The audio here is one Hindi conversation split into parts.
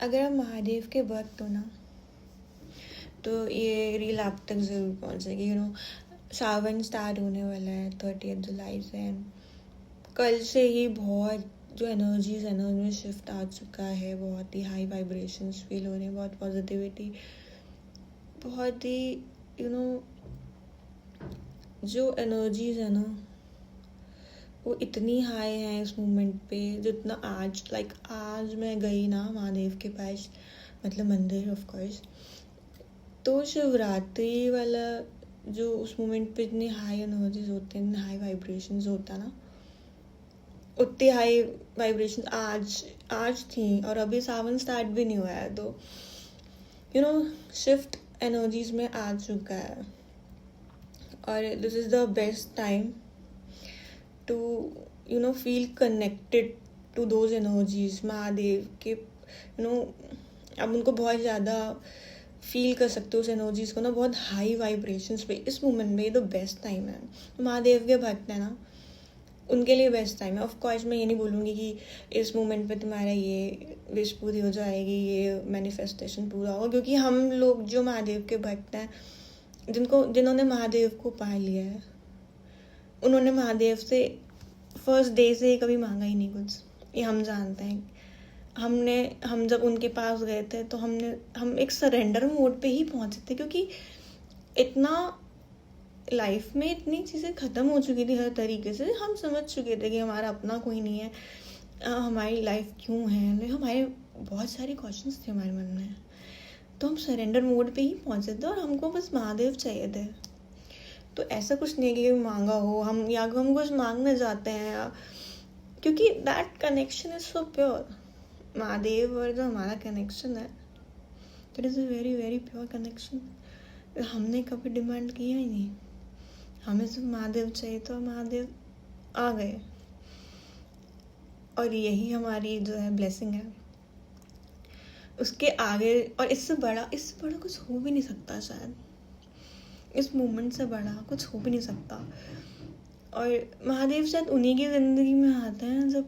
अगर आप महादेव के भक्त हो ना, तो ये रील आप तक ज़रूर पहुँचेगी। सावन स्टार्ट होने वाला है 30 जुलाई से, एंड कल से ही बहुत जो एनर्जीज है ना उनमें शिफ्ट आ चुका है। बहुत ही हाई वाइब्रेशंस फील हो रही हैं, बहुत पॉजिटिविटी, बहुत ही जो एनर्जीज है ना वो इतनी हाई है इस मोमेंट पे। जितना आज मैं गई ना महादेव के पास, मतलब मंदिर ऑफ कोर्स, तो शिवरात्रि वाला जो उस मोमेंट पे इतनी हाई एनर्जीज होते हैं, हाई वाइब्रेशंस होता ना, उतनी हाई वाइब्रेशन आज थी। और अभी सावन स्टार्ट भी नहीं हुआ है, तो शिफ्ट एनर्जीज में आ चुका है। और this is the best time to feel connected to those energies. Mahadev के अब उनको बहुत ज़्यादा फील कर सकते हो उस एनर्जीज को ना, बहुत हाई वाइब्रेशंस पे। इस मोमेंट में ये तो बेस्ट टाइम है। महादेव के भक्त है ना, उनके लिए बेस्ट टाइम है। ऑफ कोर्स मैं ये नहीं बोलूँगी कि इस मोमेंट पे तुम्हारा ये विश पूरी हो जाएगी, ये मैनिफेस्टेशन पूरा होगा, क्योंकि हम लोग जो महादेव के भक्त हैं, जिन्होंने महादेव को पा लिया है, उन्होंने महादेव से फर्स्ट डे से कभी मांगा ही नहीं कुछ। ये हम जानते हैं। हम जब उनके पास गए थे तो हम एक सरेंडर मोड पे ही पहुंचे थे, क्योंकि इतना लाइफ में इतनी चीज़ें ख़त्म हो चुकी थी हर तरीके से। हम समझ चुके थे कि हमारा अपना कोई नहीं है, हमारी लाइफ क्यों है, हमारे बहुत सारे क्वेश्चंस थे हमारे मन में। तो हम सरेंडर मोड पे ही पहुंचे थे और हमको बस महादेव चाहिए थे। तो ऐसा कुछ नहीं कि मांगा हो हम, या हम कुछ मांगने जाते हैं, क्योंकि that connection is so pure. Mahadev और जो हमारा कनेक्शन है, that is a very very pure connection. हमने कभी डिमांड किया ही नहीं, हमें सिर्फ महादेव चाहिए तो महादेव आ गए। और यही हमारी जो है ब्लेसिंग है। उसके आगे और इससे बड़ा कुछ हो भी नहीं सकता शायद। इस मोमेंट से बड़ा कुछ हो भी नहीं सकता। और महादेव शायद उन्हीं की ज़िंदगी में आते हैं जब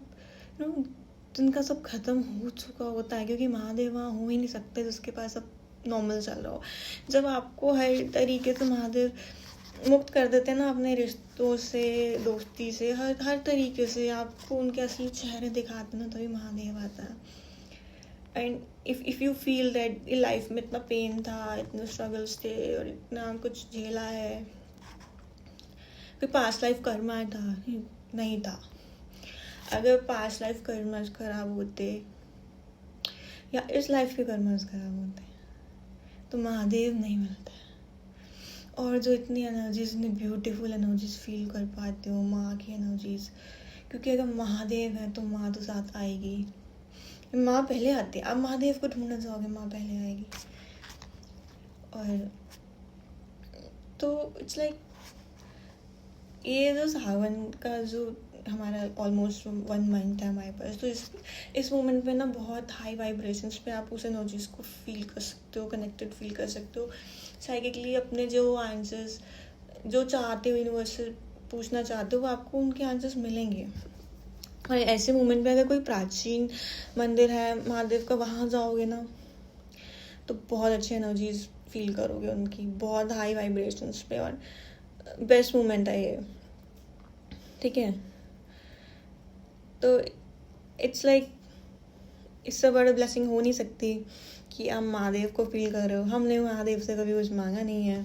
जिनका सब खत्म हो चुका होता है, क्योंकि महादेव वहाँ हो ही नहीं सकते जिसके पास सब नॉर्मल चल रहा हो। जब आपको हर तरीके से महादेव मुक्त कर देते हैं ना, अपने रिश्तों से, दोस्ती से, हर तरीके से आपको उनके असली चेहरे दिखाते हैं ना, तभी महादेव आता है। And if you feel that life में इतना पेन था, इतने स्ट्रगल्स थे और इतना कुछ झेला है, कोई पास्ट लाइफ कर्मा था नहीं था। अगर पास्ट लाइफ कर्मस खराब होते या इस लाइफ के कर्मस खराब होते तो महादेव नहीं मिलता। और जो इतनी एनर्जीज, इतनी ब्यूटीफुल एनर्जीज फील कर पाते हो, माँ की एनर्जीज, क्योंकि अगर महादेव है तो माँ तो साथ आएगी। माँ पहले आती है, आप महादेव को ढूंढने जाओगे माँ पहले आएगी। और तो इट्स लाइक ये जो सावन का जो हमारा ऑलमोस्ट 1 मंथ है हमारे पास, तो इस मोमेंट में ना बहुत हाई वाइब्रेशंस पे आप उस एनर्जीज को फील कर सकते हो, कनेक्टेड फील कर सकते हो साइकिकली। अपने जो आंसर्स जो चाहते हो, यूनिवर्सल पूछना चाहते हो, वो आपको उनके आंसर्स मिलेंगे। और ऐसे मोमेंट पे अगर कोई प्राचीन मंदिर है महादेव का, वहाँ जाओगे ना तो बहुत अच्छी एनर्जीज फील करोगे उनकी, बहुत हाई वाइब्रेशंस पे। और बेस्ट मोमेंट है ये, ठीक है। तो इट्स लाइक इससे बड़ा ब्लेसिंग हो नहीं सकती कि आप महादेव को फील कर रहे हो। हमने महादेव से कभी कुछ मांगा नहीं है,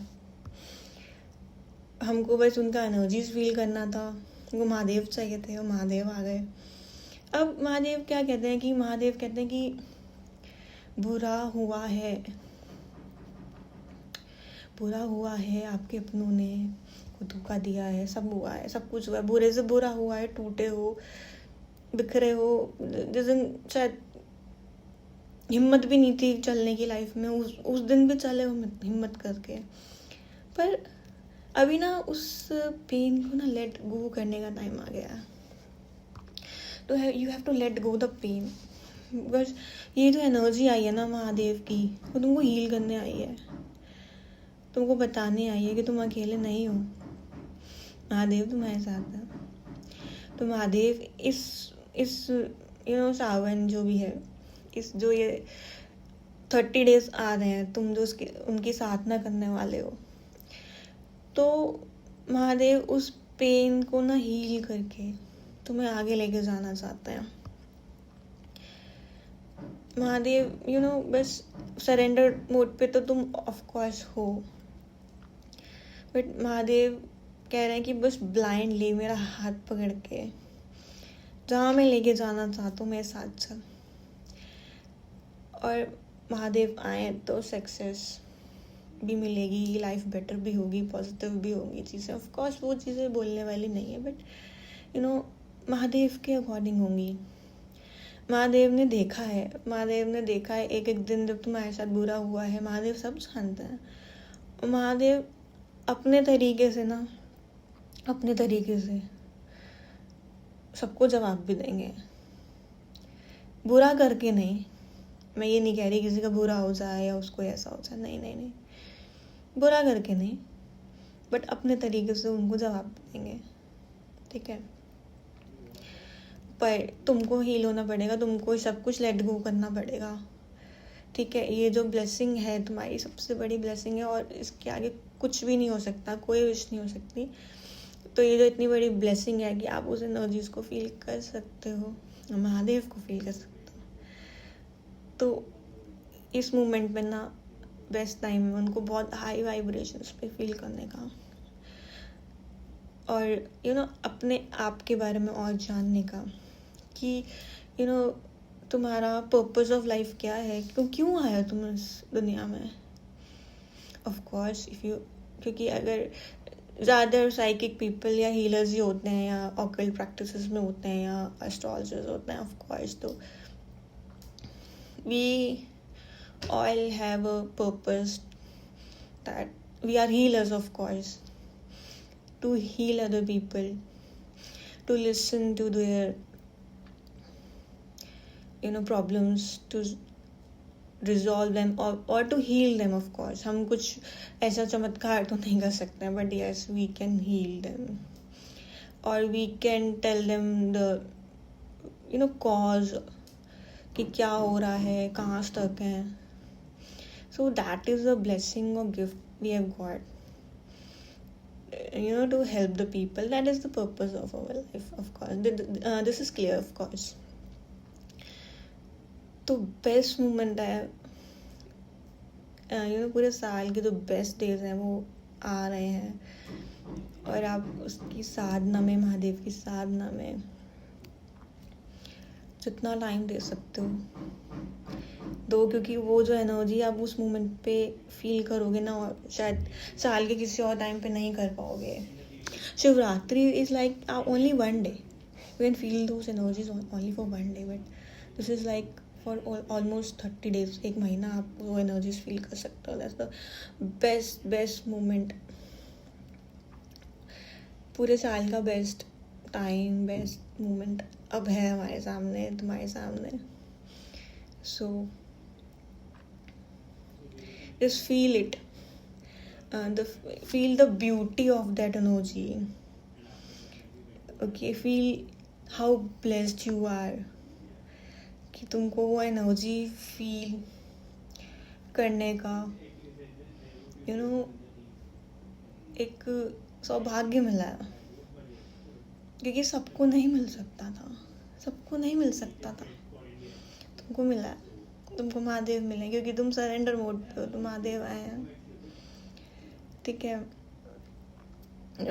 हमको बस उनका एनर्जीज फील करना था। वो महादेव चाहिए थे और महादेव आ गए। अब महादेव क्या कहते हैं कि महादेव कहते हैं कि बुरा हुआ है, आपके अपनों ने को धोखा दिया है, सब हुआ है, सब कुछ हुआ है, बुरे से बुरा हुआ है, टूटे हो, बिखरे हो, जिस दिन शायद हिम्मत भी नहीं थी चलने की लाइफ में, उस दिन भी चले हो हिम्मत करके। पर अभी ना उस पेन को ना लेट गो करने का टाइम आ गया है। तो you have to let go the pain, because ये जो एनर्जी आई है ना महादेव की, वो तुमको हील करने आई है, तुमको बताने आई है कि तुम अकेले नहीं हो, महादेव तुम्हारे साथ है। तो महादेव इस सावन जो भी है इस जो ये 30 डेज आ रहे हैं, तुम जो उनकी साधना करने वाले हो, तो महादेव उस पेन को ना हील करके तुम्हें आगे लेके जाना चाहते हैं। महादेव बस सरेंडर मोड पे तो तुम ऑफ कोर्स हो, बट महादेव कह रहे हैं कि बस ब्लाइंडली मेरा हाथ पकड़ के जहाँ मैं लेके जाना चाहता हूँ मेरे साथ चल। और महादेव आए तो सक्सेस भी मिलेगी, लाइफ बेटर भी होगी, पॉजिटिव भी होगी चीज़ें। ऑफ कोर्स वो चीज़ें बोलने वाली नहीं है, बट महादेव के अकॉर्डिंग होंगी। महादेव ने देखा है एक एक दिन जब तुम्हारे साथ बुरा हुआ है, महादेव सब जानते हैं। महादेव अपने तरीके से सबको जवाब भी देंगे, बुरा करके नहीं। मैं ये नहीं कह रही किसी का बुरा हो जाए या उसको ऐसा हो जाए, नहीं, बुरा करके नहीं, बट अपने तरीके से उनको जवाब देंगे, ठीक है। पर तुमको हील होना पड़ेगा, तुमको सब कुछ लेट गो करना पड़ेगा, ठीक है। ये जो ब्लेसिंग है तुम्हारी सबसे बड़ी ब्लेसिंग है, और इसके आगे कुछ भी नहीं हो सकता, कोई विश नहीं हो सकती। तो ये जो इतनी बड़ी ब्लेसिंग है कि आप उस एनर्जीज को फील कर सकते हो, महादेव को फील कर सकते हो, तो इस मोमेंट में ना बेस्ट टाइम है उनको बहुत हाई वाइब्रेशंस पे फील करने का, और अपने आप के बारे में और जानने का कि तुम्हारा पर्पस ऑफ लाइफ क्या है, क्यों आया तुम इस दुनिया में। ऑफ कोर्स क्योंकि अगर ज़्यादा साइकिक पीपल या हीलर्स ही होते हैं या ऑकल्ट प्रैक्टिसेस में होते हैं या एस्ट्रोलॉजर्स होते हैं, ऑफ कोर्स, तो we all have a purpose that we are healers, of course, to heal other people, to listen to their problems, to resolve them or to heal them. Of course हम कुछ ऐसा चमत्कार तो नहीं कर सकते हैं, but yes we can heal them, or we can tell them the cause कि क्या हो रहा है, कहाँ stuck है. So that is a blessing or gift we have got, to help the people. That is the purpose of our life, of course. This is clear, of course. तो बेस्ट मोमेंट है, पूरे साल के जो बेस्ट डेज हैं वो आ रहे हैं, और आप उसकी साधना में, महादेव की साधना में जितना टाइम दे सकते हो दो, क्योंकि वो जो एनर्जी आप उस मोमेंट पे फील करोगे ना, और शायद साल के किसी और टाइम पे नहीं कर पाओगे. Shivratri is like only one day, you can feel those energies only for one day, but this is like for almost 30 days, एक महीना आप वो एनर्जीज फील कर सकते हो. दैट्स द बेस्ट मोमेंट, पूरे साल का बेस्ट टाइम, बेस्ट मोमेंट अब है हमारे सामने, तुम्हारे सामने. So just feel it, feel the beauty of that energy. Okay, feel how blessed you are कि तुमको वो एनर्जी फील करने का एक सौभाग्य मिला है, क्योंकि सबको नहीं मिल सकता था. तुमको मिला है, तुमको महादेव मिले, क्योंकि तुम सरेंडर मोड पे हो, तुम महादेव आए हैं, ठीक है.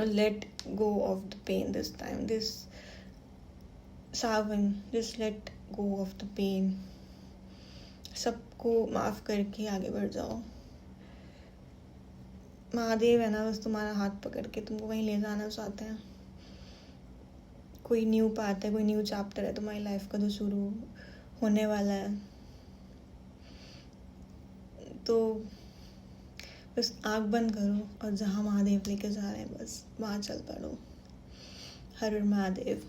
Let go of the pain this time, this Sawan, just let go of the pain. सबको माफ करके आगे बढ़ जाओ. महादेव है ना, बस तुम्हारा हाथ पकड़ के तुमको वहीं ले जाना चाहते हैं. कोई न्यू पार्ट है, कोई न्यू चैप्टर है तुम्हारी लाइफ का जो शुरू होने वाला है. तो बस आँख बंद करो और जहाँ महादेव लेके जा रहे हैं बस वहाँ चल पड़ो. हर हर महादेव.